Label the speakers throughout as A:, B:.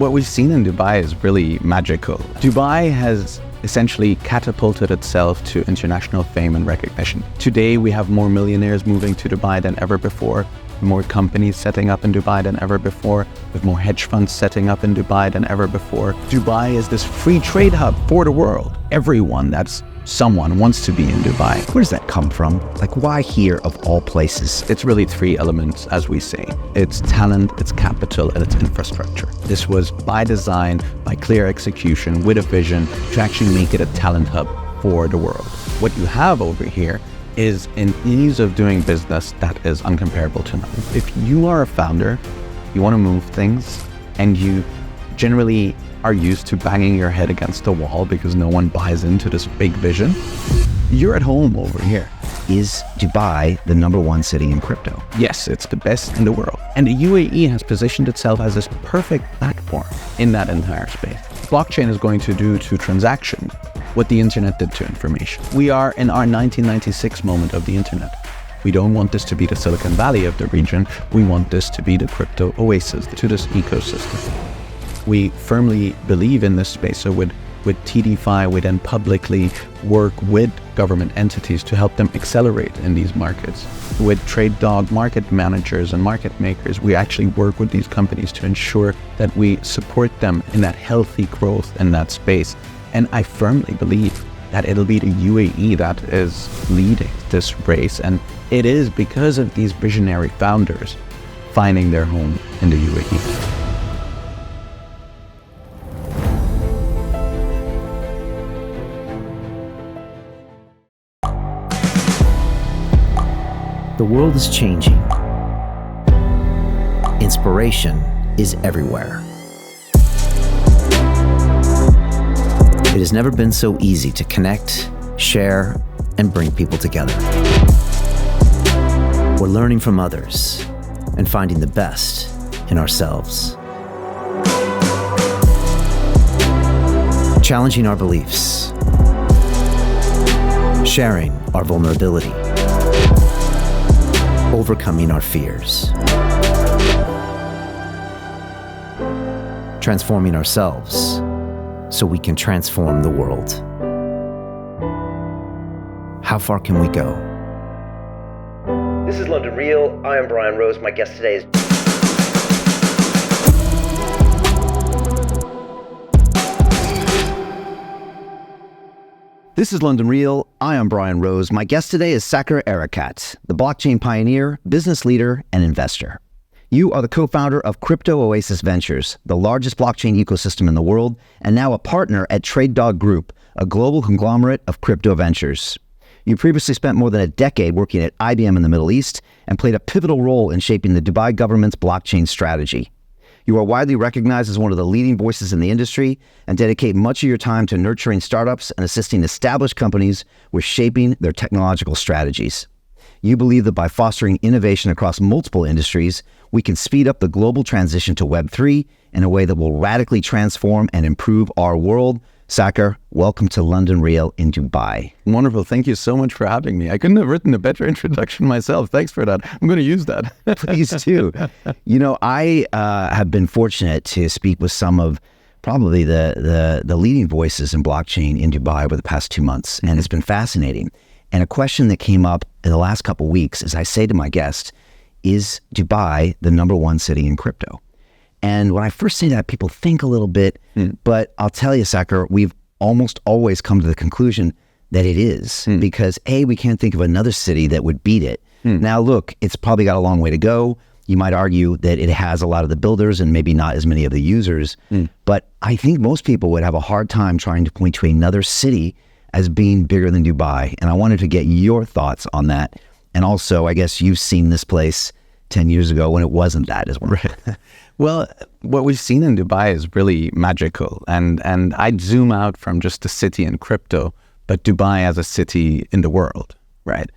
A: What we've seen in Dubai is really magical. Dubai has essentially catapulted itself to international fame and recognition. Today, we have more millionaires moving to Dubai than ever before, more companies setting up in Dubai than ever before, with more hedge funds setting up in Dubai than ever before. Dubai is this free trade hub for the world. Everyone that's someone wants to be in Dubai.
B: Where does that come from? Like, why here of all places?
A: It's really three elements, as we say. It's talent, it's capital, and it's infrastructure. This was by design, by clear execution, with a vision to actually make it a talent hub for the world. What you have over here is an ease of doing business that is uncomparable to none. If you are a founder, you want to move things, and you generally are used to banging your head against the wall because no one buys into this big vision, you're at home over here.
B: Is Dubai the #1 city in crypto?
A: Yes, it's the best in the world. And the UAE has positioned itself as this perfect platform in that entire space. Blockchain is going to do to transactions what the internet did to information. We are in our 1996 moment of the internet. We don't want this to be the Silicon Valley of the region. We want this to be the Crypto Oasis to this ecosystem. We firmly believe in this space. So with TDFi, we then publicly work with government entities to help them accelerate in these markets. With Trade Dog market managers and market makers, we actually work with these companies to ensure that we support them in that healthy growth in that space. And I firmly believe that it'll be the UAE that is leading this race. And it is because of these visionary founders finding their home in the UAE.
B: The world is changing. Inspiration is everywhere. It has never been so easy to connect, share, and bring people together. We're learning from others and finding the best in ourselves. Challenging our beliefs. Sharing our vulnerability. Overcoming our fears. Transforming ourselves so we can transform the world. How far can we go?
C: This is London Real. I am Brian Rose. My guest today is...
B: This is London Real. I am Brian Rose. My guest today is Saqr Ereiqat, the blockchain pioneer, business leader, and investor. You are the co-founder of Crypto Oasis Ventures, the largest blockchain ecosystem in the world, and now a partner at Trade Dog Group, a global conglomerate of crypto ventures. You previously spent more than a decade working at IBM in the Middle East and played a pivotal role in shaping the Dubai government's blockchain strategy. You are widely recognized as one of the leading voices in the industry and dedicate much of your time to nurturing startups and assisting established companies with shaping their technological strategies. You believe that by fostering innovation across multiple industries, we can speed up the global transition to Web3 in a way that will radically transform and improve our world. Saqr, welcome to London Real in Dubai.
A: Wonderful. Thank you so much for having me. I couldn't have written a better introduction myself. Thanks for that. I'm going to use that.
B: Please do. You know, I have been fortunate to speak with some of probably the leading voices in blockchain in Dubai over the past 2 months, and it's been fascinating. And a question that came up in the last couple of weeks is I say to my guest, is Dubai the #1 city in crypto? And when I first say that, people think a little bit, but I'll tell you, Saqr, we've almost always come to the conclusion that it is because A, we can't think of another city that would beat it. Now, look, it's probably got a long way to go. You might argue that it has a lot of the builders and maybe not as many of the users, but I think most people would have a hard time trying to point to another city as being bigger than Dubai. And I wanted to get your thoughts on that. And also, I guess you've seen this place 10 years ago when it wasn't that as well.
A: Well, what we've seen in Dubai is really magical. And I'd zoom out from just the city in crypto, but Dubai as a city in the world, right?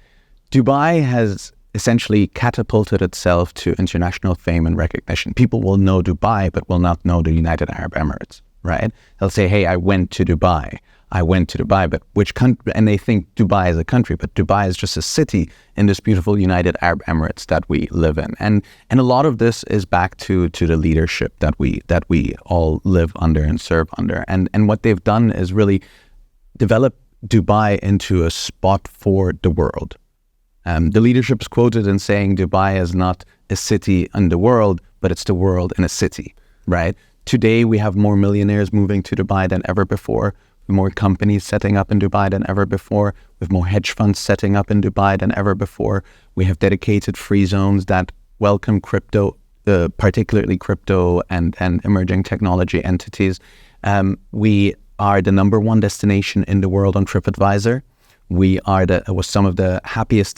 A: Dubai has essentially catapulted itself to international fame and recognition. People will know Dubai, but will not know the United Arab Emirates, right? They'll say, hey, I went to Dubai. I went to Dubai, but which country? And they think Dubai is a country, but Dubai is just a city in this beautiful United Arab Emirates that we live in. And a lot of this is back to the leadership that we all live under and serve under. And what they've done is really develop Dubai into a spot for the world. The leadership is quoted in saying Dubai is not a city in the world, but it's the world in a city, right? Today, we have more millionaires moving to Dubai than ever before, more companies setting up in Dubai than ever before, with more hedge funds setting up in Dubai than ever before. We have dedicated free zones that welcome crypto, particularly crypto and emerging technology entities. We are the number one destination in the world on TripAdvisor. We are one of the happiest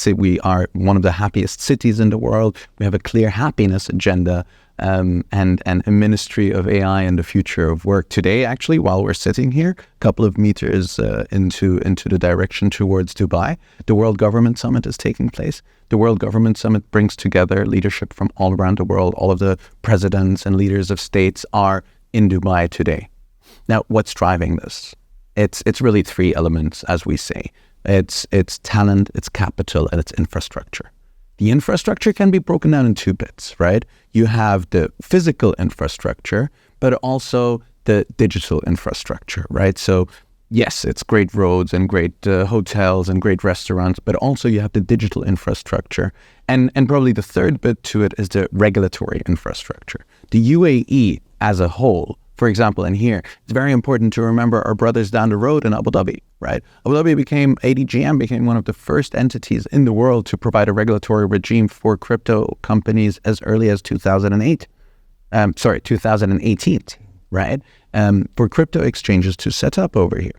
A: cities in the world. We have a clear happiness agenda and a ministry of AI and the future of work. Today, actually, while we're sitting here, a couple of meters into the direction towards Dubai, the World Government Summit is taking place. The World Government Summit brings together leadership from all around the world. All of the presidents and leaders of states are in Dubai today. Now, what's driving this? It's really three elements, as we say. It's talent, it's capital, and it's infrastructure. The infrastructure can be broken down in two bits, right? You have the physical infrastructure, but also the digital infrastructure, right? So yes, it's great roads and great hotels and great restaurants, but also you have the digital infrastructure. And probably the third bit to it is the regulatory infrastructure. The UAE as a whole, for example, and here, it's very important to remember our brothers down the road in Abu Dhabi, right? Abu Dhabi ADGM became one of the first entities in the world to provide a regulatory regime for crypto companies as early as 2018, right? For crypto exchanges to set up over here.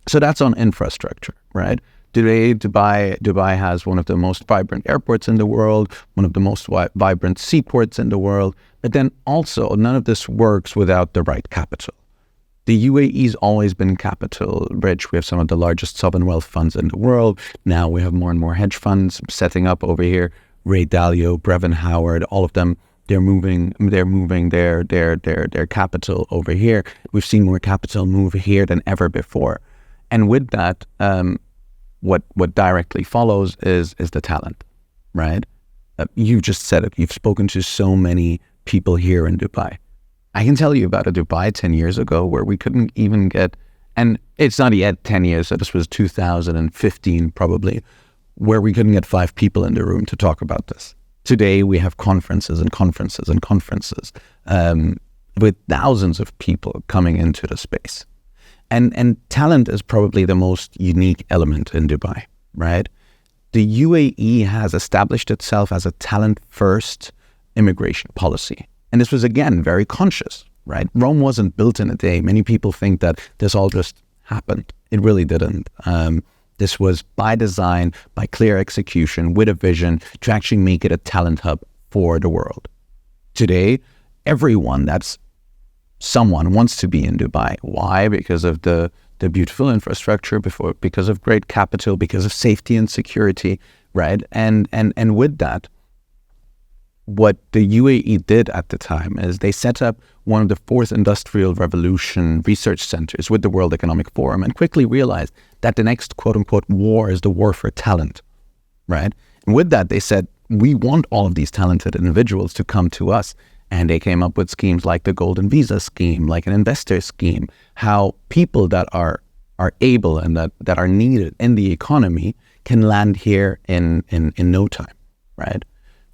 A: So that's on infrastructure, right? Today, Dubai has one of the most vibrant airports in the world, one of the most vibrant seaports in the world. But then also, none of this works without the right capital. The UAE's always been capital rich. We have some of the largest sovereign wealth funds in the world. Now we have more and more hedge funds setting up over here. Ray Dalio, Brevin Howard, all of them, they're moving their capital over here. We've seen more capital move here than ever before. And with that, what directly follows is the talent, right? You just said it. You've spoken to so many people here in Dubai. I can tell you about a Dubai 10 years ago where we couldn't even get, and it's not yet 10 years, so this was 2015 probably, where we couldn't get 5 people in the room to talk about this. Today we have conferences and conferences and conferences with thousands of people coming into the space. And talent is probably the most unique element in Dubai, right? The UAE has established itself as a talent-first immigration policy. And this was, again, very conscious, right? Rome wasn't built in a day. Many people think that this all just happened. It really didn't. This was by design, by clear execution, with a vision to actually make it a talent hub for the world. Today, everyone that's someone wants to be in Dubai. Why? Because of the beautiful infrastructure, because of great capital, because of safety and security, right? And with that, what the UAE did at the time is they set up one of the 4th Industrial Revolution research centers with the World Economic Forum and quickly realized that the next quote-unquote war is the war for talent, right? And with that, they said, we want all of these talented individuals to come to us. And they came up with schemes like the Golden Visa scheme, like an investor scheme, how people that are able and that are needed in the economy can land here in no time, right?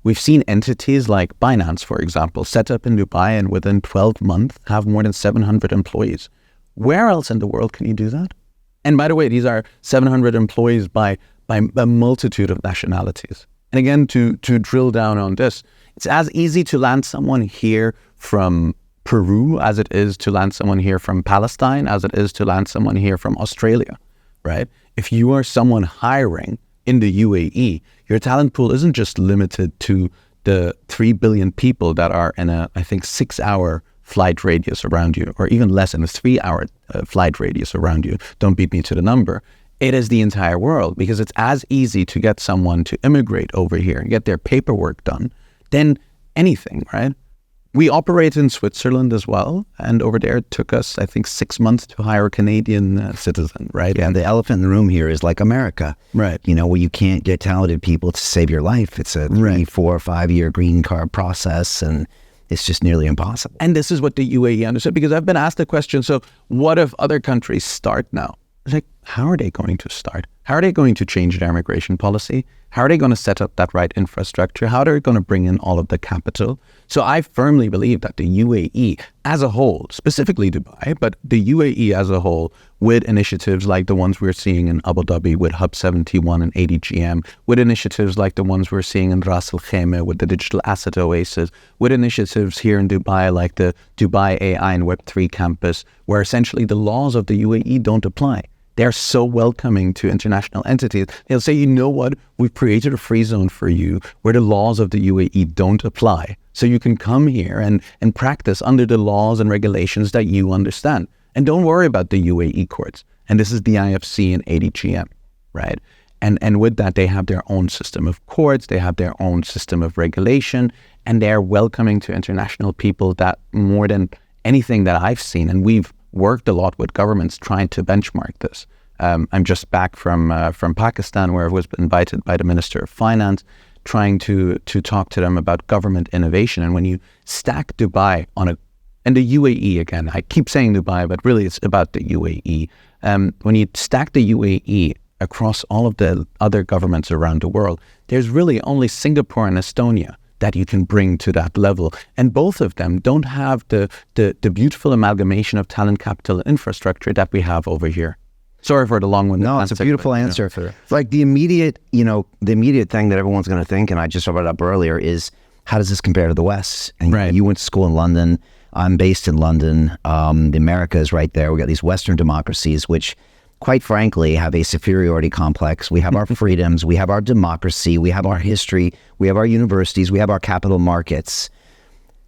A: We've seen entities like Binance, for example, set up in Dubai and within 12 months have more than 700 employees. Where else in the world can you do that? And by the way, these are 700 employees by a multitude of nationalities. And again, to drill down on this, it's as easy to land someone here from Peru as it is to land someone here from Palestine, as it is to land someone here from Australia, right? If you are someone hiring in the UAE, your talent pool isn't just limited to the 3 billion people that are in a, I think, 6-hour flight radius around you, or even less, in a 3-hour flight radius around you. Don't beat me to the number. It is the entire world, because it's as easy to get someone to immigrate over here and get their paperwork done than anything, right? We operate in Switzerland as well, and over there it took us, I think, 6 months to hire a Canadian citizen, right?
B: Yeah, the elephant in the room here is like America,
A: right?
B: Where you can't get talented people to save your life. It's a 3, 4, 5 year green card process, and it's just nearly impossible.
A: And this is what the UAE understood, because I've been asked the question, so what if other countries start now? It's like, how are they going to start? How are they going to change their immigration policy? How are they going to set up that right infrastructure? How are they going to bring in all of the capital? So I firmly believe that the UAE as a whole, specifically Dubai, but the UAE as a whole, with initiatives like the ones we're seeing in Abu Dhabi with Hub 71 and ADGM, with initiatives like the ones we're seeing in Ras Al Khaimah with the Digital Asset Oasis, with initiatives here in Dubai like the Dubai AI and Web3 campus, where essentially the laws of the UAE don't apply. They're so welcoming to international entities. They'll say, you know what, we've created a free zone for you where the laws of the UAE don't apply. So you can come here and practice under the laws and regulations that you understand. And don't worry about the UAE courts. And this is the IFC and ADGM, right? And with that, they have their own system of courts, they have their own system of regulation, and they're welcoming to international people that more than anything that I've seen, and we've worked a lot with governments trying to benchmark this. I'm just back from Pakistan, where I was invited by the Minister of Finance, trying to talk to them about government innovation. And when you stack Dubai and the UAE again, I keep saying Dubai, but really it's about the UAE. When you stack the UAE across all of the other governments around the world, there's really only Singapore and Estonia that you can bring to that level. And both of them don't have the beautiful amalgamation of talent, capital, and infrastructure that we have over here. Sorry for the long one.
B: No, it's a beautiful answer. It's like the immediate thing that everyone's going to think, and I just brought it up earlier, is how does this compare to the West? And you went to school in London. I'm based in London. The America is right there. We got these Western democracies, which quite frankly, have a superiority complex. We have our freedoms, we have our democracy, we have our history, we have our universities, we have our capital markets.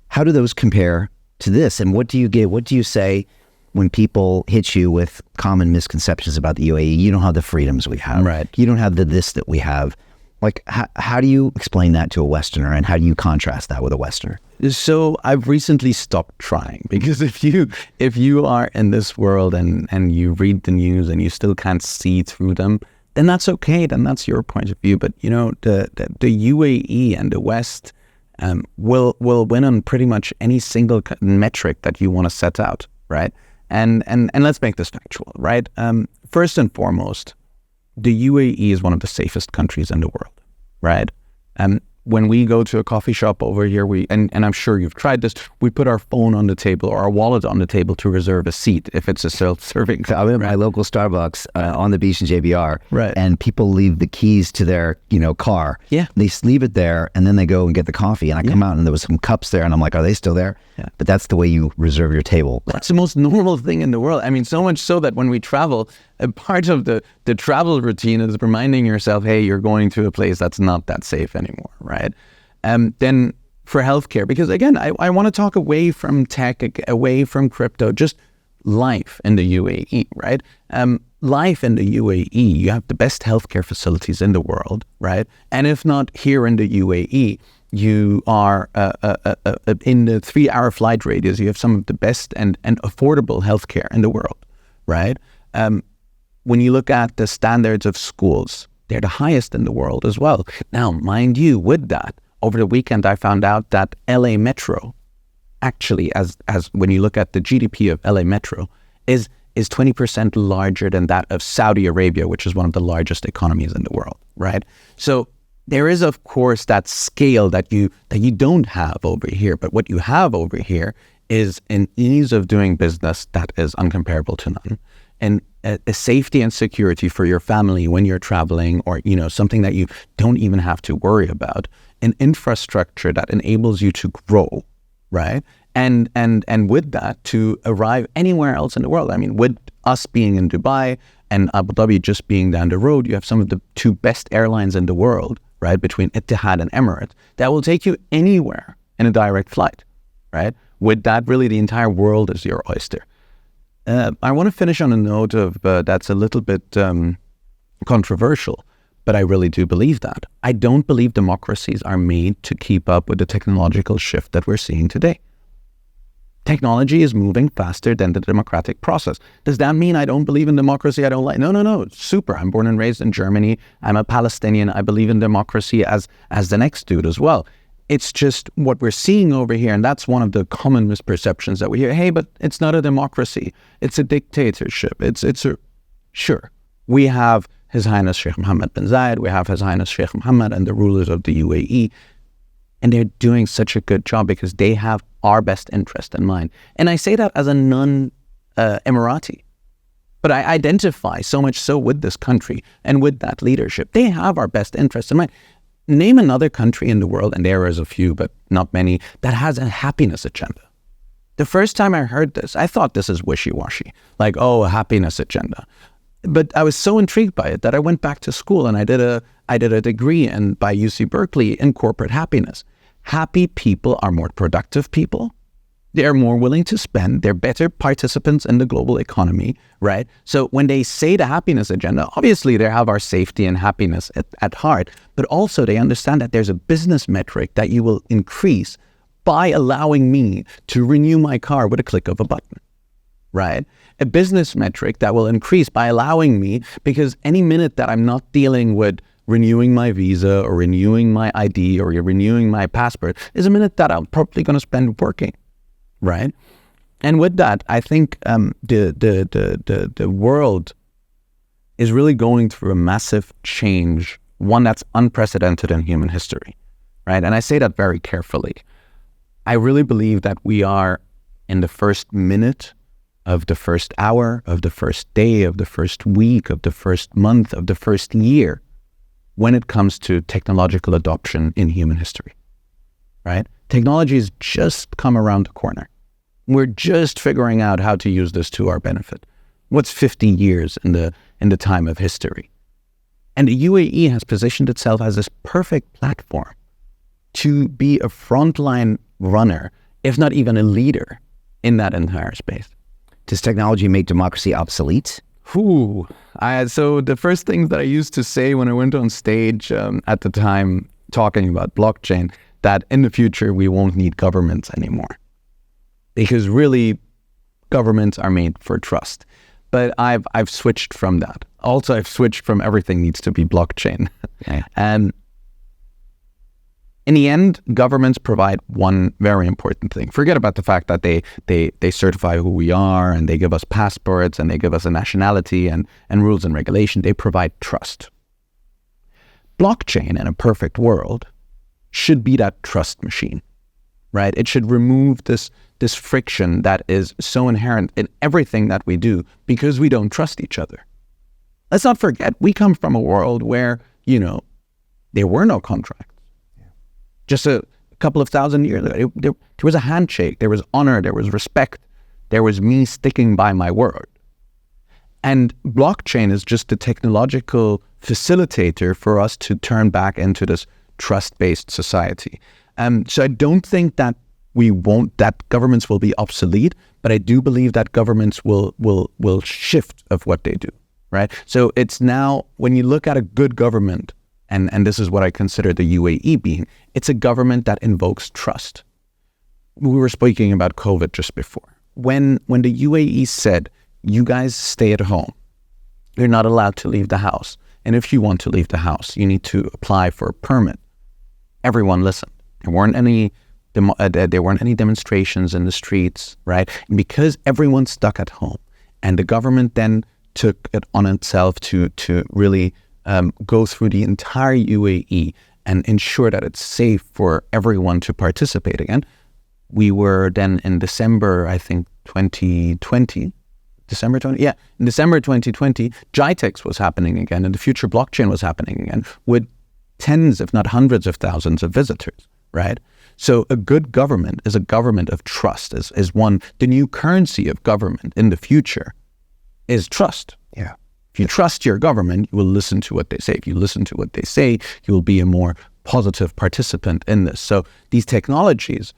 B: How do those compare to this? And what do you say when people hit you with common misconceptions about the UAE? You don't have the freedoms we have.
A: Right.
B: You don't have the this that we have. Like, how do you explain that to a Westerner, and how do you contrast that with a Westerner?
A: So I've recently stopped trying, because if you are in this world and you read the news and you still can't see through them, then that's okay. Then that's your point of view. But the UAE and the West will win on pretty much any single metric that you want to set out, right? And let's make this factual, right? First and foremost, the UAE is one of the safest countries in the world, right? When we go to a coffee shop over here, and I'm sure you've tried this, we put our phone on the table or our wallet on the table to reserve a seat if it's a self-serving.
B: I'm at my local Starbucks on the beach in JBR,
A: right?
B: And people leave the keys to their car.
A: Yeah,
B: they leave it there, and then they go and get the coffee. And I come out, and there was some cups there, and I'm like, are they still there?
A: Yeah.
B: But that's the way you reserve your table.
A: That's the most normal thing in the world. I mean, so much so that when we travel, a part of the travel routine is reminding yourself, hey, you're going to a place that's not that safe anymore, right? Then for healthcare, because again, I want to talk away from tech, away from crypto, just life in the UAE, right? Life in the UAE, you have the best healthcare facilities in the world, right? And if not here in the UAE, you are in the 3-hour flight radius, you have some of the best and affordable healthcare in the world, right? When you look at the standards of schools, they're the highest in the world as well. Now, mind you, with that, over the weekend, I found out that LA Metro, actually, as when you look at the GDP of LA Metro, is 20% larger than that of Saudi Arabia, which is one of the largest economies in the world, right? So there is, of course, that scale that you don't have over here. But what you have over here is an ease of doing business that is uncomparable to none, and a safety and security for your family when you're traveling, or something that you don't even have to worry about, an infrastructure that enables you to grow, right? And with that, to arrive anywhere else in the world. I mean, with us being in Dubai and Abu Dhabi just being down the road, you have some of the 2 best airlines in the world, right? Between Etihad and Emirates, that will take you anywhere in a direct flight, right? With that, really the entire world is your oyster. I want to finish on a note of that's a little bit controversial, but I really do believe that. I don't believe democracies are made to keep up with the technological shift that we're seeing today. Technology is moving faster than the democratic process. Does that mean I don't believe in democracy? I don't like? No. Super. I'm born and raised in Germany. I'm a Palestinian. I believe in democracy as the next dude as well. It's just what we're seeing over here, and that's one of the common misperceptions that we hear. Hey, but it's not a democracy. It's a dictatorship. Sure. We have His Highness Sheikh Mohammed bin Zayed. We have His Highness Sheikh Mohammed and the rulers of the UAE. And they're doing such a good job because they have our best interest in mind. And I say that as a non-Emirati. But I identify so much so with this country and with that leadership. They have our best interest in mind. Name another country in the world, and there is a few, but not many, that has a happiness agenda. The first time I heard this, I thought this is wishy-washy. Like, oh, a happiness agenda. But I was so intrigued by it that I went back to school and I did a degree by UC Berkeley in corporate happiness. Happy people are more productive people. They are more willing to spend. They're better participants in the global economy, right? So when they say the happiness agenda, obviously they have our safety and happiness at heart, but also they understand that there's a business metric that you will increase by allowing me to renew my car with a click of a button, right? A business metric that will increase by allowing me, because any minute that I'm not dealing with renewing my visa or renewing my ID or renewing my passport is a minute that I'm probably going to spend working. Right, and with that, I think the world is really going through a massive change, one that's unprecedented in human history, right? And I say that very carefully. I really believe that we are in the first minute of the first hour, of the first day, of the first week, of the first month, of the first year, when it comes to technological adoption in human history, right? Technology has just come around the corner. We're just figuring out how to use this to our benefit. What's 50 years in the time of history? And the UAE has positioned itself as this perfect platform to be a frontline runner, if not even a leader, in that entire space.
B: Does technology make democracy obsolete?
A: So the first things that I used to say when I went on stage at the time talking about blockchain, that in the future we won't need governments anymore. Because really, governments are made for trust. But I've switched from that. Also, I've switched from everything needs to be blockchain.
B: Okay.
A: And in the end, governments provide one very important thing. Forget about the fact that they certify who we are and they give us passports and they give us a nationality and rules and regulation. They provide trust. Blockchain in a perfect world should be that trust machine, right? It should remove this friction that is so inherent in everything that we do because we don't trust each other. Let's not forget, we come from a world where, there were no contracts. Yeah. Just a couple of thousand years ago, there was a handshake, there was honor, there was respect, there was me sticking by my word. And blockchain is just a technological facilitator for us to turn back into this trust-based society. So I don't think that governments will be obsolete, but I do believe that governments will shift of what they do, right? So it's now, when you look at a good government, and this is what I consider the UAE being, it's a government that invokes trust. We were speaking about COVID just before. When the UAE said, you guys stay at home, you're not allowed to leave the house. And if you want to leave the house, you need to apply for a permit. Everyone listened. There weren't any demonstrations in the streets, right? And because everyone's stuck at home, and the government then took it on itself to really go through the entire UAE and ensure that it's safe for everyone to participate again. We were then in December, I think, 2020. In December 2020, GITEX was happening again, and the future blockchain was happening again with tens, if not hundreds of thousands of visitors, right? So a good government is a government of trust, is one. The new currency of government in the future is trust.
B: Yeah.
A: If you trust your government, you will listen to what they say. If you listen to what they say, you will be a more positive participant in this. So these technologies,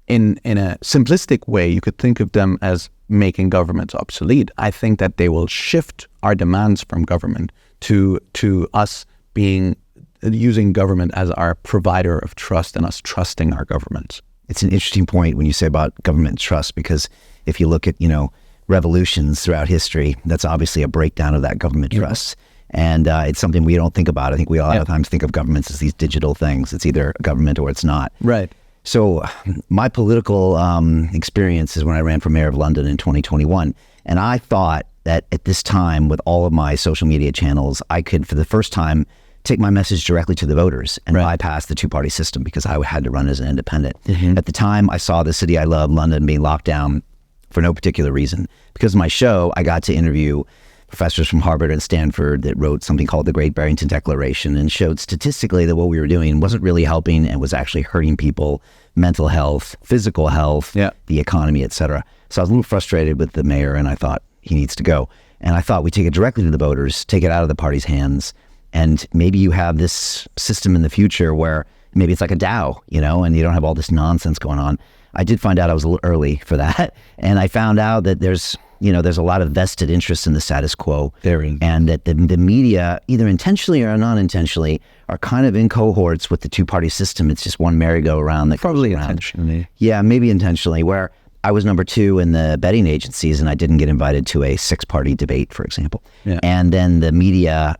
A: in a simplistic way, you could think of them as making governments obsolete. I think that they will shift our demands from government to us using government as our provider of trust and us trusting our governments.
B: It's an interesting point when you say about government trust, because if you look at, revolutions throughout history, that's obviously a breakdown of that government trust. And it's something we don't think about. I think we a lot of times think of governments as these digital things. It's either a government or it's not.
A: Right.
B: So my political experience is when I ran for mayor of London in 2021. And I thought that at this time, with all of my social media channels, I could, for the first time, take my message directly to the voters and bypass the two-party system, because I had to run as an independent. At the time, I saw the city I love, London, being locked down for no particular reason. Because of my show, I got to interview professors from Harvard and Stanford that wrote something called the Great Barrington Declaration, and showed statistically that what we were doing wasn't really helping and was actually hurting people, mental health, physical health, the economy, et cetera. So I was a little frustrated with the mayor, and I thought he needs to go. And I thought we take it directly to the voters, take it out of the party's hands, and maybe you have this system in the future where maybe it's like a DAO, and you don't have all this nonsense going on. I did find out I was a little early for that. And I found out that there's a lot of vested interest in the status quo. And that the media, either intentionally or non-intentionally, are kind of in cohorts with the two-party system. It's just one merry-go-round that
A: probably
B: goes around.
A: Intentionally.
B: Yeah, maybe intentionally, where I was number 2 in the betting agencies and I didn't get invited to a 6-party debate, for example. And then the media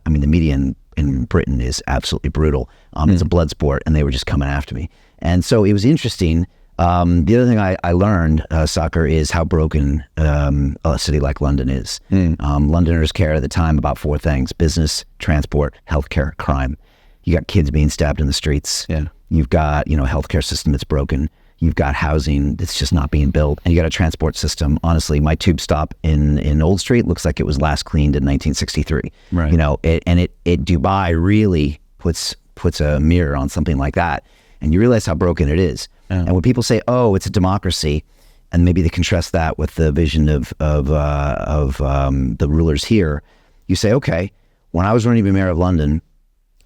B: in Britain is absolutely brutal. It's a blood sport, and they were just coming after me. And so it was interesting. The other thing I learned, Saqr, is how broken a city like London is. Londoners cared at the time about 4 things: business, transport, healthcare, crime. You got kids being stabbed in the streets. You've got, a healthcare system that's broken. You've got housing that's just not being built. And you got a transport system. Honestly, my tube stop in Old Street looks like it was last cleaned in 1963.
A: Right.
B: Dubai really puts a mirror on something like that. And you realize how broken it is. And when people say, "Oh, it's a democracy," and maybe they contrast that with the vision of the rulers here, you say, "Okay, when I was running to be mayor of London,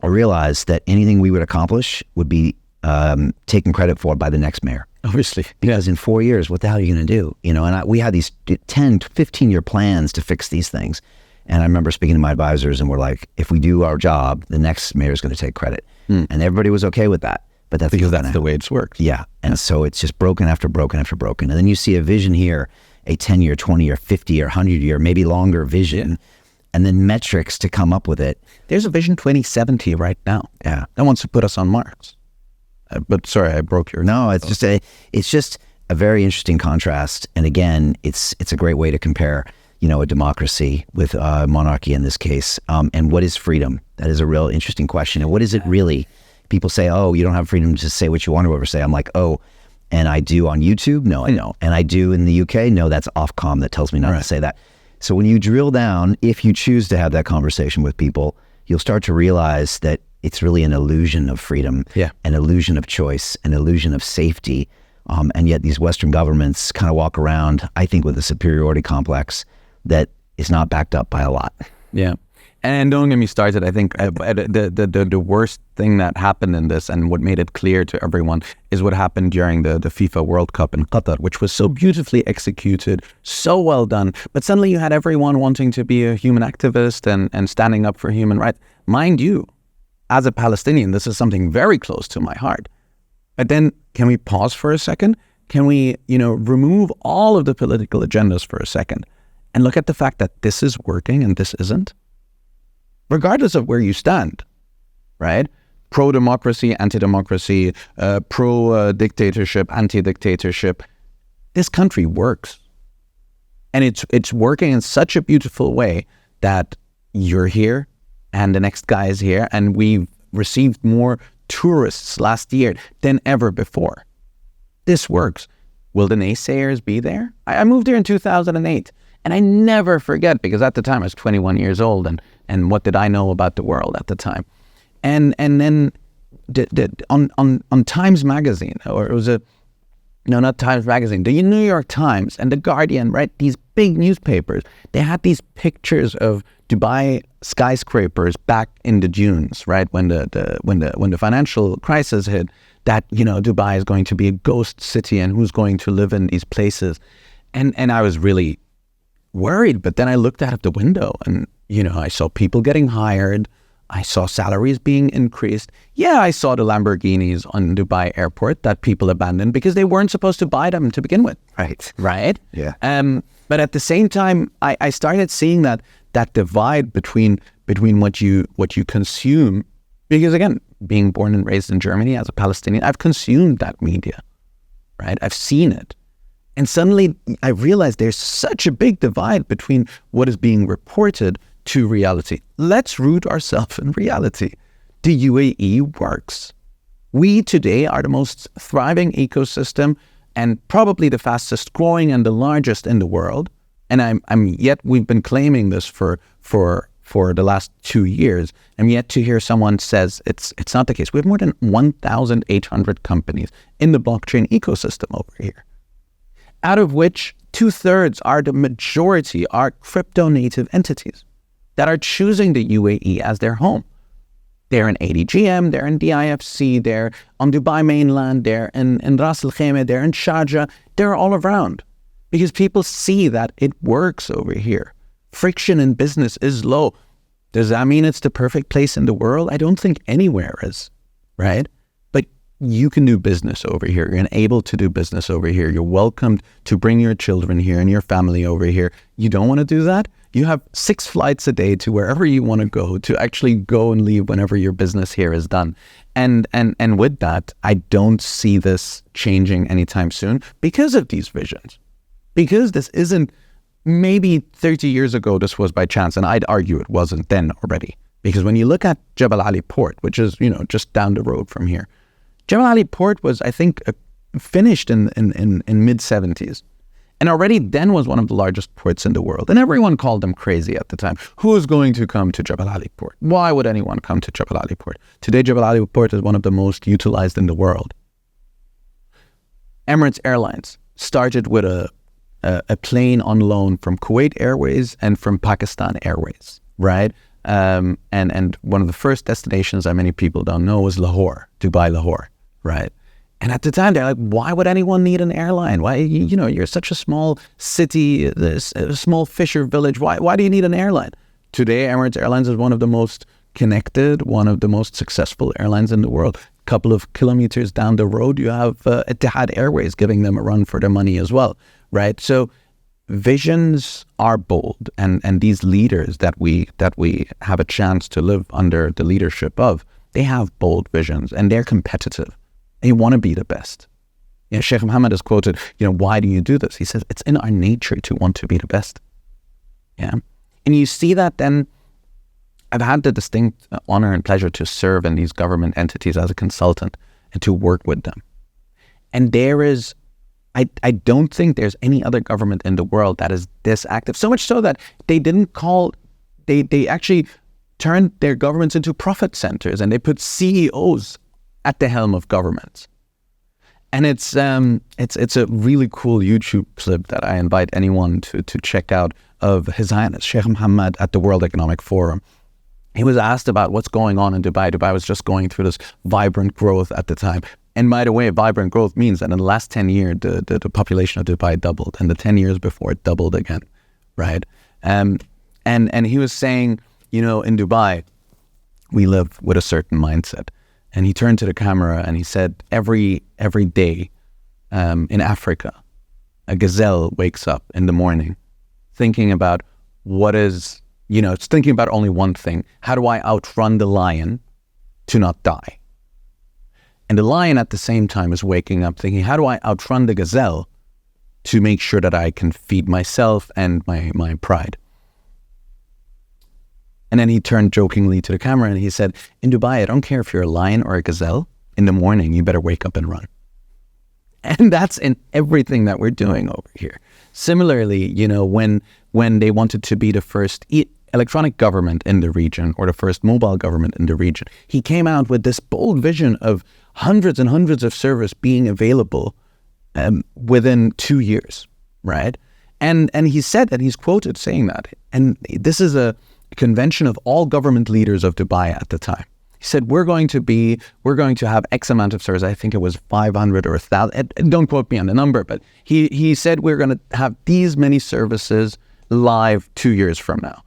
B: I realized that anything we would accomplish would be taken credit for by the next mayor."
A: Obviously,
B: because in 4 years, what the hell are you going to do? We had these 10, 15-year plans to fix these things. And I remember speaking to my advisors, and we're like, if we do our job, the next mayor is going to take credit, and everybody was okay with that. But that's
A: because that's the way it's worked.
B: And so it's just broken after broken after broken. And then you see a vision here, a 10-year, 20-year, 50-year, 100-year, maybe longer vision, and then metrics to come up with it.
A: There's a Vision 2070 right now. That wants to put us on Mars. But sorry, I broke your...
B: No, it's just a very interesting contrast. And again, it's a great way to compare, a democracy with monarchy in this case. And what is freedom? That is a real interesting question. And what is it really? People say, "Oh, you don't have freedom to say what you want to ever say." I'm like, "Oh, and I do on YouTube? No, I don't. And I do in the UK? No, that's Ofcom that tells me not to say that." So when you drill down, if you choose to have that conversation with people, you'll start to realize that it's really an illusion of freedom, an illusion of choice, an illusion of safety. And yet these Western governments kind of walk around, I think, with a superiority complex that is not backed up by a lot.
A: And don't get me started. I think the worst thing that happened in this, and what made it clear to everyone, is what happened during the FIFA World Cup in Qatar, which was so beautifully executed, so well done. But suddenly you had everyone wanting to be a human activist and standing up for human rights. Mind you, as a Palestinian, this is something very close to my heart. But then, can we pause for a second? Can we, remove all of the political agendas for a second and look at the fact that this is working and this isn't? Regardless of where you stand, right? Pro-democracy, anti-democracy, pro-dictatorship, anti-dictatorship. This country works. And it's working in such a beautiful way that you're here and the next guy is here, and we've received more tourists last year than ever before. This works. Will the naysayers be there? I moved here in 2008. And I never forget, because at the time I was 21 years old, and what did I know about the world at the time? And then on Times Magazine, or it was not Times Magazine, the New York Times and the Guardian, right? These big newspapers, they had these pictures of Dubai skyscrapers back in the dunes, right? When the financial crisis hit, that Dubai is going to be a ghost city, and who's going to live in these places? And I was really worried, but then I looked out of the window and, I saw people getting hired. I saw salaries being increased. Yeah, I saw the Lamborghinis on Dubai airport that people abandoned because they weren't supposed to buy them to begin with. Right?
B: Yeah.
A: But at the same time, I started seeing that divide between what you consume, because again, being born and raised in Germany as a Palestinian, I've consumed that media, right? I've seen it. And suddenly I realized there's such a big divide between what is being reported to reality. Let's root ourselves in reality. The UAE works. We today are the most thriving ecosystem and probably the fastest growing and the largest in the world. And yet we've been claiming this for the last 2 years. I'm yet to hear someone says it's not the case. We have more than 1,800 companies in the blockchain ecosystem over here, out of which 2/3 are the majority are crypto native entities that are choosing the UAE as their home. They're in ADGM, they're in DIFC, they're on Dubai mainland, they're in Ras Al Khaimah, they're in Sharjah, they're all around because people see that it works over here. Friction in business is low. Does that mean it's the perfect place in the world? I don't think anywhere is, right? But you can do business over here. You're able to do business over here. You're welcomed to bring your children here and your family over here. You don't want to do that? You have 6 flights a day to wherever you want to actually go and leave whenever your business here is done. And with that, I don't see this changing anytime soon because of these visions. Because this isn't, maybe 30 years ago, this was by chance, and I'd argue it wasn't then already. Because when you look at Jebel Ali Port, which is, just down the road from here, Jebel Ali Port was, I think, finished in mid-70s. And already then was one of the largest ports in the world. And everyone called them crazy at the time. Who is going to come to Jebel Ali Port? Why would anyone come to Jebel Ali Port? Today, Jebel Ali Port is one of the most utilized in the world. Emirates Airlines started with a plane on loan from Kuwait Airways and from Pakistan Airways, right? And one of the first destinations that many people don't know was Lahore, Dubai Lahore, right? And at the time, they're like, why would anyone need an airline? Why, you're such a small city, a small fisher village. Why do you need an airline? Today, Emirates Airlines is one of the most connected, one of the most successful airlines in the world. A couple of kilometers down the road, you have Etihad Airways giving them a run for their money as well, right? So visions are bold, and these leaders that we have a chance to live under the leadership of, they have bold visions and they're competitive. They want to be the best. Sheikh Mohammed is quoted, why do you do this? He says, it's in our nature to want to be the best. Yeah. And you see that then, I've had the distinct honor and pleasure to serve in these government entities as a consultant and to work with them. And there is, I don't think there's any other government in the world that is this active. So much so that they actually turned their governments into profit centers and they put CEOs at the helm of governments. And it's a really cool YouTube clip that I invite anyone to check out of His Highness Sheikh Mohammed at the World Economic Forum. He was asked about what's going on in Dubai. Dubai was just going through this vibrant growth at the time. And by the way, vibrant growth means that in the last 10 years, the population of Dubai doubled. And the 10 years before, it doubled again, right? And he was saying, in Dubai, we live with a certain mindset. And he turned to the camera and he said, every day in Africa, a gazelle wakes up in the morning thinking about it's thinking about only one thing. How do I outrun the lion to not die? And the lion at the same time is waking up thinking, how do I outrun the gazelle to make sure that I can feed myself and my pride? And then he turned jokingly to the camera and he said, in Dubai, I don't care if you're a lion or a gazelle. In the morning, you better wake up and run. And that's in everything that we're doing over here. Similarly, when they wanted to be the first electronic government in the region or the first mobile government in the region, he came out with this bold vision of hundreds and hundreds of servers being available within 2 years, right? And he said that, he's quoted saying that. And this is a convention of all government leaders of Dubai at the time. He said, we're going to have X amount of servers. I think it was 500 or 1,000. Don't quote me on the number, but he said we're going to have these many services live 2 years from now.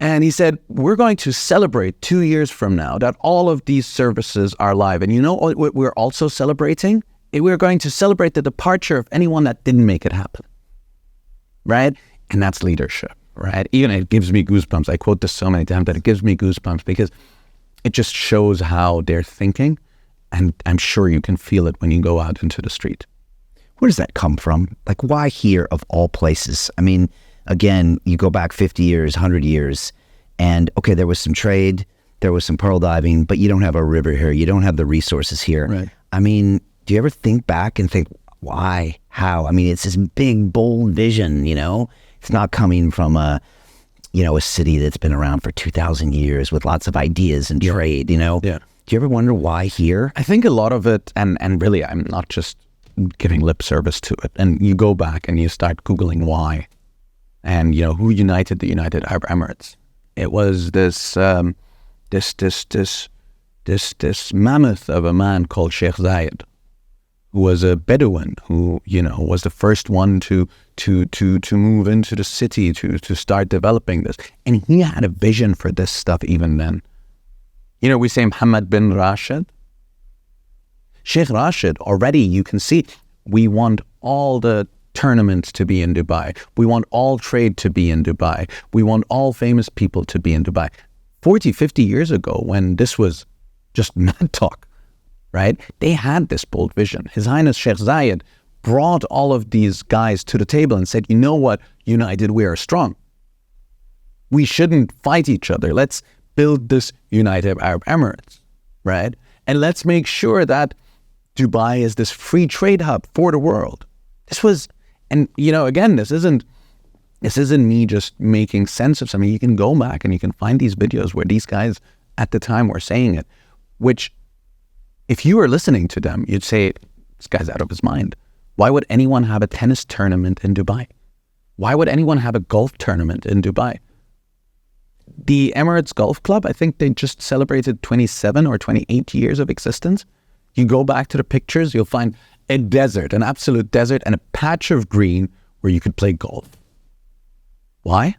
A: And he said, we're going to celebrate 2 years from now that all of these services are live. And you know what we're also celebrating? We're going to celebrate the departure of anyone that didn't make it happen, right? And that's leadership, right? Even it gives me goosebumps. I quote this so many times that it gives me goosebumps because it just shows how they're thinking. And I'm sure you can feel it when you go out into the street.
B: Where does that come from? Like, why here of all places? I mean, again, you go back 50 years, 100 years, and okay, there was some trade, there was some pearl diving, but you don't have a river here. You don't have the resources here.
A: Right.
B: I mean, do you ever think back and think, why, how? I mean, it's this big, bold vision, you know? It's not coming from a city that's been around for 2,000 years with lots of ideas and trade, you know?
A: Yeah.
B: Do you ever wonder why here?
A: I think a lot of it, and really, I'm not just giving lip service to it. And you go back and you start Googling why. And, you know, who united the United Arab Emirates? It was this mammoth of a man called Sheikh Zayed, who was a Bedouin, who, you know, was the first one to move into the city, to start developing this. And he had a vision for this stuff even then. You know, we say Mohammed bin Rashid. Sheikh Rashid, already you can see, we want all the tournaments to be in Dubai. We want all trade to be in Dubai. We want all famous people to be in Dubai. 40, 50 years ago, when this was just mad talk, right? They had this bold vision. His Highness Sheikh Zayed brought all of these guys to the table and said, you know what, united we are strong. We shouldn't fight each other. Let's build this United Arab Emirates, right? And let's make sure that Dubai is this free trade hub for the world. This was, and you know, again, this isn't me just making sense of something. You can go back and you can find these videos where these guys at the time were saying it, which if you were listening to them, you'd say, this guy's out of his mind. Why would anyone have a tennis tournament in Dubai? Why would anyone have a golf tournament in Dubai? The Emirates Golf Club, I think they just celebrated 27 or 28 years of existence. You go back to the pictures, you'll find a desert, an absolute desert, and a patch of green where you could play golf. Why?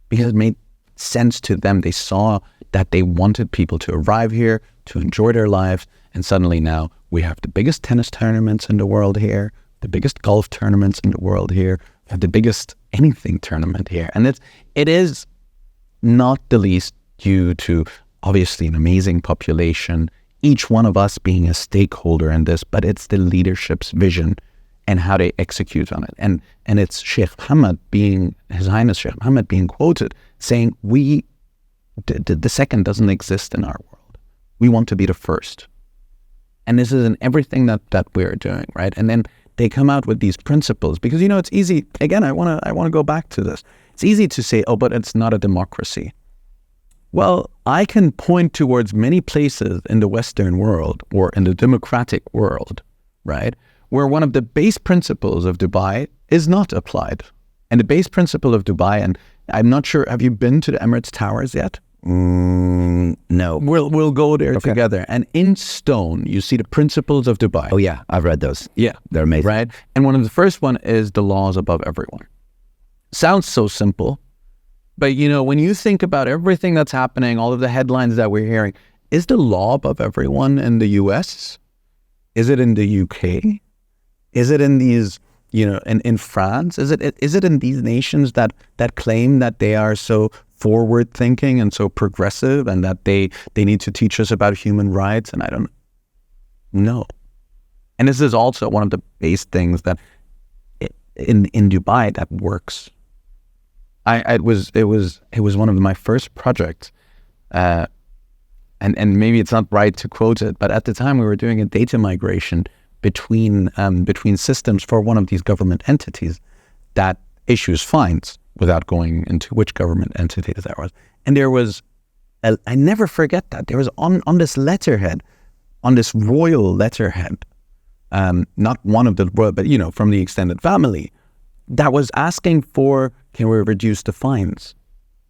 A: Because it made sense to them. They saw that they wanted people to arrive here, to enjoy their lives, and suddenly now we have the biggest tennis tournaments in the world here, the biggest golf tournaments in the world here, we have the biggest anything tournament here. And it is not the least due to obviously an amazing population, each one of us being a stakeholder in this, but it's the leadership's vision and how they execute on it. And it's Sheikh Mohammed His Highness Sheikh Mohammed being quoted saying, the second doesn't exist in our world. We want to be the first. And this is in everything that we're doing, right? And then they come out with these principles because, you know, it's easy. Again, I want to go back to this. It's easy to say, oh, but it's not a democracy. Well, I can point towards many places in the Western world or in the democratic world, right, where one of the base principles of Dubai is not applied. And the base principle of Dubai, and I'm not sure, have you been to the Emirates Towers yet?
B: No.
A: We'll go there together. And in stone, you see the principles of Dubai.
B: Oh, yeah. I've read those.
A: Yeah.
B: They're amazing.
A: Right? And one of the first one is the laws above everyone. Sounds so simple. But, you know, when you think about everything that's happening, all of the headlines that we're hearing, is the law above everyone in the US? Is it in the UK? Is it in these, you know, in France? Is it in these nations that claim that they are so forward thinking and so progressive and that they need to teach us about human rights? And I don't know. And this is also one of the base things that in Dubai that works. It was one of my first projects, and maybe it's not right to quote it, but at the time we were doing a data migration between systems for one of these government entities that issues fines without going into which government entity that was. And there was, I never forget that, there was on this letterhead, on this royal letterhead, not one of the royal, but, you know, from the extended family, that was asking for, can we reduce the fines?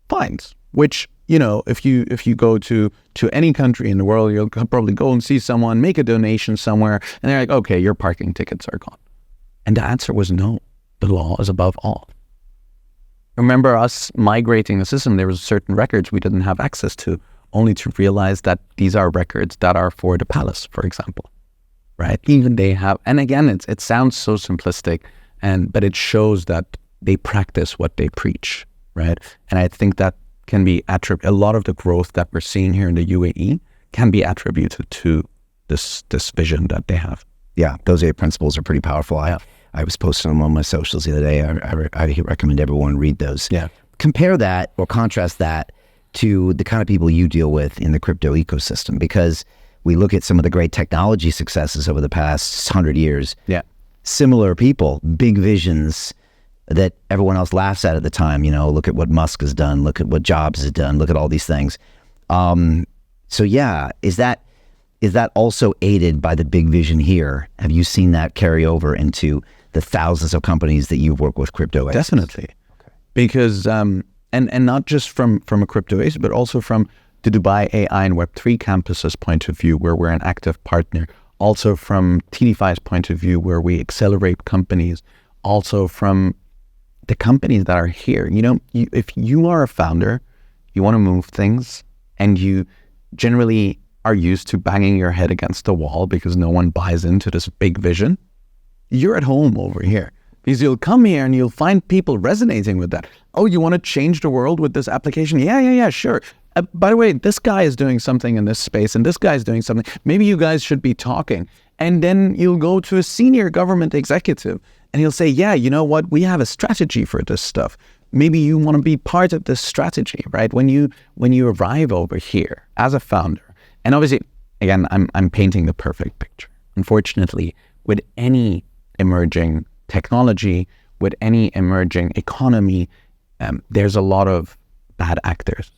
A: Fines, which, you know, if you go to any country in the world, you'll probably go and see someone, make a donation somewhere, and they're like, okay, your parking tickets are gone. And the answer was no, the law is above all. remember us migrating the system, there was certain records we didn't have access to, only to realize that these are records that are for the palace, for example, right? Even they have, and again, it sounds so simplistic, but it shows that they practice what they preach, right? And I think that can be a lot of the growth that we're seeing here in the UAE can be attributed to this vision that they have.
B: Yeah, those 8 principles are pretty powerful. I was posting them on my socials the other day. I recommend everyone read those.
A: Yeah.
B: Compare that or contrast that to the kind of people you deal with in the crypto ecosystem, because we look at some of the great technology successes over the past 100 years.
A: Yeah.
B: Similar people, big visions that everyone else laughs at the time. Look at what Musk has done. Look at what Jobs has done. Look at all these things. So yeah, is that also aided by the big vision here? Have you seen that carry over into the thousands of companies that you've worked with Crypto Oasis?
A: Definitely. Okay. Because, and not just from a Crypto Oasis, but also from the Dubai AI and Web3 campuses point of view, where we're an active partner. Also from TD5's point of view, where we accelerate companies. Also from the companies that are here. If you are a founder, you want to move things, and you generally are used to banging your head against the wall because no one buys into this big vision, you're at home over here. Because you'll come here and you'll find people resonating with that. Oh, you want to change the world with this application? Yeah, sure. By the way, this guy is doing something in this space and this guy is doing something. Maybe you guys should be talking. And then you'll go to a senior government executive and he'll say, yeah, you know what? We have a strategy for this stuff. Maybe you want to be part of this strategy, right? When you arrive over here as a founder, and obviously, again, I'm painting the perfect picture. Unfortunately, with any emerging technology, with any emerging economy, there's a lot of bad actors,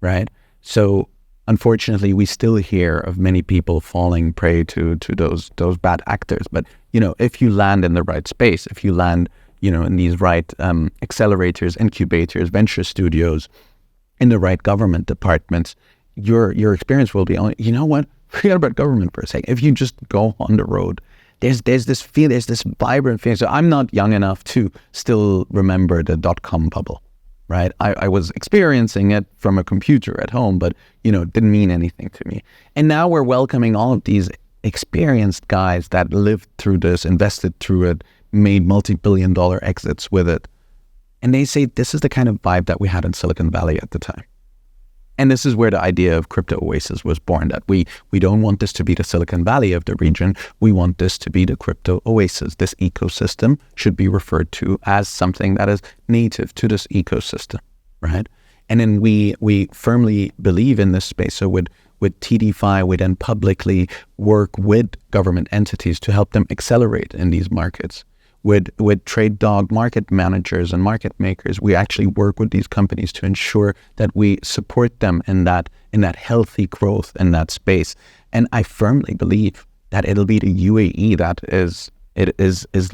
A: right? So unfortunately, we still hear of many people falling prey to those bad actors. But if you land in the right space, if you land in these right accelerators, incubators, venture studios, in the right government departments, your experience will be on. You know what? Forget about government for a second. If you just go on the road, there's this feel, there's this vibrant feeling. So I'm not young enough to still remember the .com bubble, right? I was experiencing it from a computer at home, but it didn't mean anything to me. And now we're welcoming all of these experienced guys that lived through this, invested through it, made multi-billion-dollar exits with it. And they say this is the kind of vibe that we had in Silicon Valley at the time. And this is where the idea of Crypto Oasis was born, that we don't want this to be the Silicon Valley of the region. We want this to be the Crypto Oasis. This ecosystem should be referred to as something that is native to this ecosystem, right? And then we firmly believe in this space. So with TD5, we then publicly work with government entities to help them accelerate in these markets. With trade dog market managers and market makers, we actually work with these companies to ensure that we support them in that healthy growth in that space. And I firmly believe that it'll be the UAE that is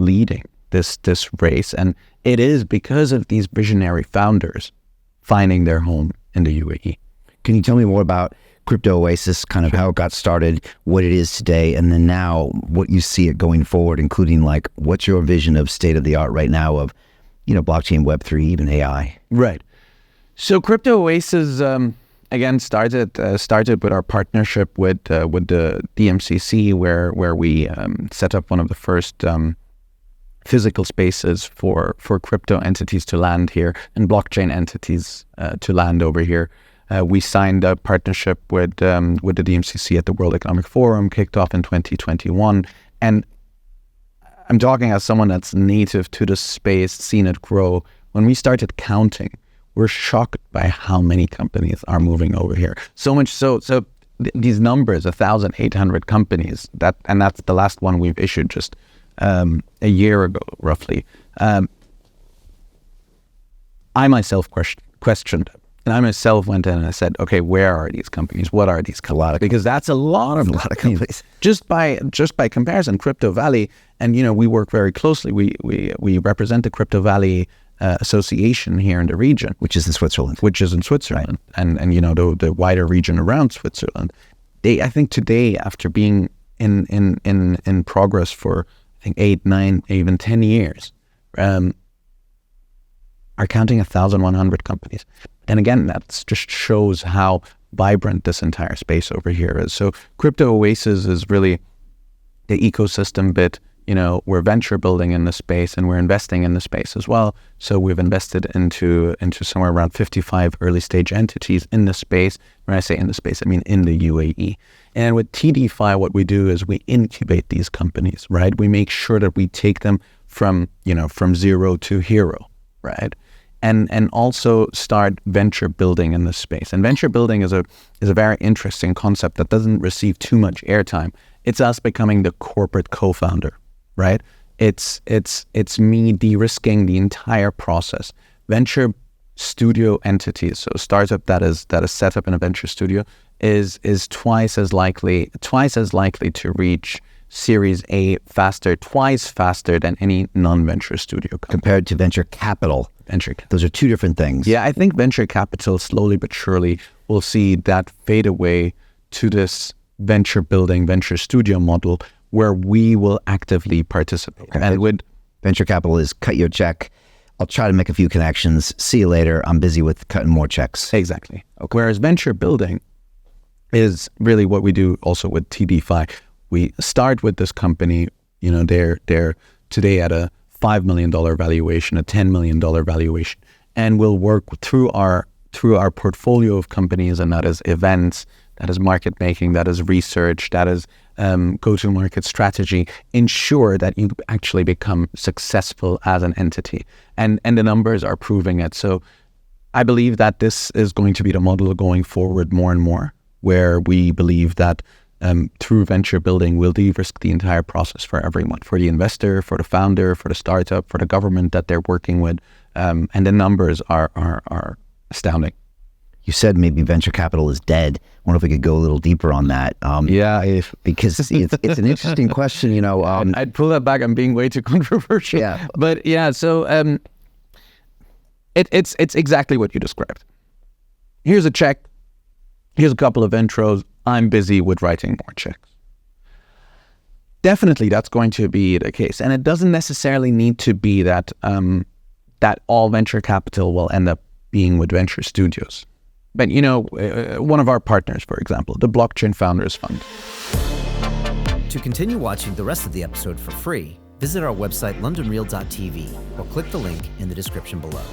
A: leading this race, and it is because of these visionary founders finding their home in the UAE.
B: Can you tell me more about Crypto Oasis, kind of how it got started, what it is today, and then now what you see it going forward, including like what's your vision of state of the art right now of, blockchain, Web3, even AI?
A: Right. So Crypto Oasis, again, started with our partnership with the DMCC, where we set up one of the first physical spaces for crypto entities to land here and blockchain entities to land over here. We signed a partnership with the DMCC at the World Economic Forum, kicked off in 2021. And I'm talking as someone that's native to the space, seen it grow. When we started counting, we're shocked by how many companies are moving over here. So much so these numbers, 1,800 companies, that's the last one we've issued just a year ago, roughly. I myself questioned it. And I myself went in and I said, okay, where are these companies? What are these companies? Because that's a lot of companies. Just by comparison, Crypto Valley, and we work very closely. We represent the Crypto Valley Association here in the region,
B: which is in Switzerland.
A: Right. And the wider region around Switzerland. I think today, after being in progress for 8, 9, even 10 years, are counting 1,100 companies. And again, that just shows how vibrant this entire space over here is. So Crypto Oasis is really the ecosystem bit. We're venture building in the space, and we're investing in the space as well. So we've invested into somewhere around 55 early stage entities in the space. When I say in the space, I mean in the UAE. And with TDFi, what we do is we incubate these companies, right? We make sure that we take them from zero to hero, right? And also start venture building in this space. And venture building is a very interesting concept that doesn't receive too much airtime. It's us becoming the corporate co-founder, right? It's me de-risking the entire process. Venture studio entities, so a startup that is set up in a venture studio is twice as likely to reach Series A faster, twice faster than any non-venture studio company.
B: Compared to venture capital. Those are two different things.
A: Yeah, I think venture capital slowly but surely will see that fade away to this venture building, venture studio model where we will actively participate.
B: Okay.
A: And with
B: venture capital is cut your check. I'll try to make a few connections. See you later. I'm busy with cutting more checks.
A: Exactly. Okay. Whereas venture building is really what we do also with TDFi. We start with this company, they're today at a $5 million valuation, a $10 million valuation, and we'll work through our portfolio of companies, and that is events, that is market making, that is research, that is go-to-market strategy, ensure that you actually become successful as an entity. And the numbers are proving it. So I believe that this is going to be the model going forward more and more, where we believe that through venture building, we'll de-risk the entire process for everyone, for the investor, for the founder, for the startup, for the government that they're working with. And the numbers are astounding.
B: You said maybe venture capital is dead. I wonder if we could go a little deeper on that. Because it's an interesting question.
A: I'd pull that back. I'm being way too controversial.
B: Yeah.
A: But yeah, so it's exactly what you described. Here's a check. Here's a couple of intros. I'm busy with writing more checks. Definitely, that's going to be the case, and it doesn't necessarily need to be that that all venture capital will end up being with venture studios. But one of our partners, for example, the Blockchain Founders Fund.
D: To continue watching the rest of the episode for free, visit our website londonreal.tv or click the link in the description below.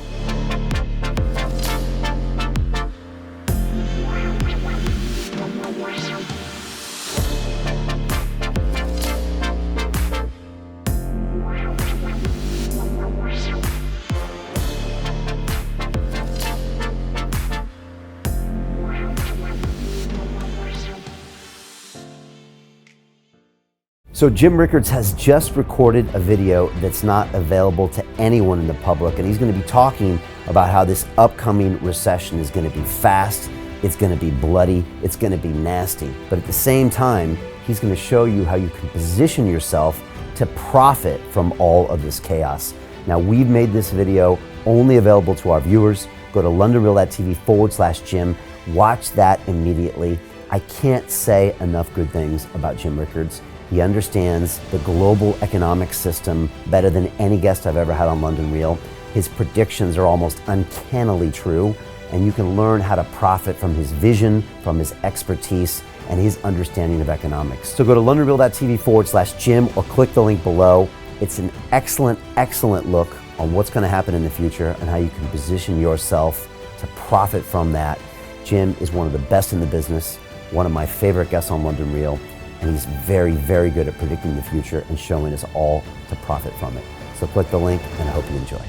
E: So Jim Rickards has just recorded a video that's not available to anyone in the public, and he's going to be talking about how this upcoming recession is going to be fast, it's going to be bloody, it's going to be nasty. But at the same time, he's going to show you how you can position yourself to profit from all of this chaos. Now, we've made this video only available to our viewers. Go to londonreal.tv/Jim. Watch that immediately. I can't say enough good things about Jim Rickards. He understands the global economic system better than any guest I've ever had on London Real. His predictions are almost uncannily true, and you can learn how to profit from his vision, from his expertise, and his understanding of economics. So go to londonreal.tv/Jim or click the link below. It's an excellent, excellent look on what's going to happen in the future and how you can position yourself to profit from that. Jim is one of the best in the business, one of my favorite guests on London Real, and he's very, very good at predicting the future and showing us all to profit from it. So click the link, and I hope you enjoy.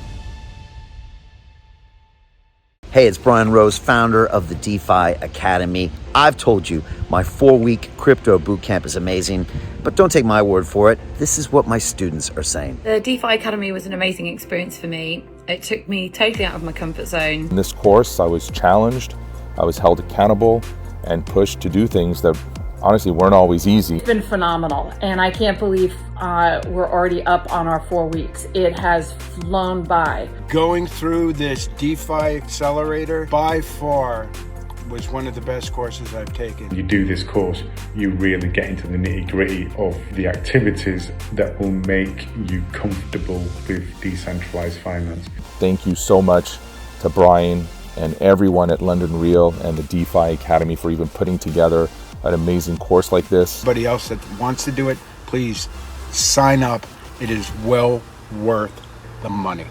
C: Hey, it's Brian Rose, founder of the DeFi Academy. I've told you my 4-week crypto bootcamp is amazing, but don't take my word for it. This is what my students are saying.
F: The DeFi Academy was an amazing experience for me. It took me totally out of my comfort zone.
G: In this course, I was challenged, I was held accountable, and pushed to do things that honestly weren't always easy.
H: It's been phenomenal, and I can't believe we're already up on our 4 weeks. It has flown by.
I: Going through this DeFi accelerator, by far was one of the best courses I've taken.
J: You do this course, you really get into the nitty-gritty of the activities that will make you comfortable with decentralized finance.
G: Thank you so much to Brian and everyone at London Real and the DeFi Academy for even putting together an amazing course like this.
I: Anybody else that wants to do it, please sign up. It is well worth the money.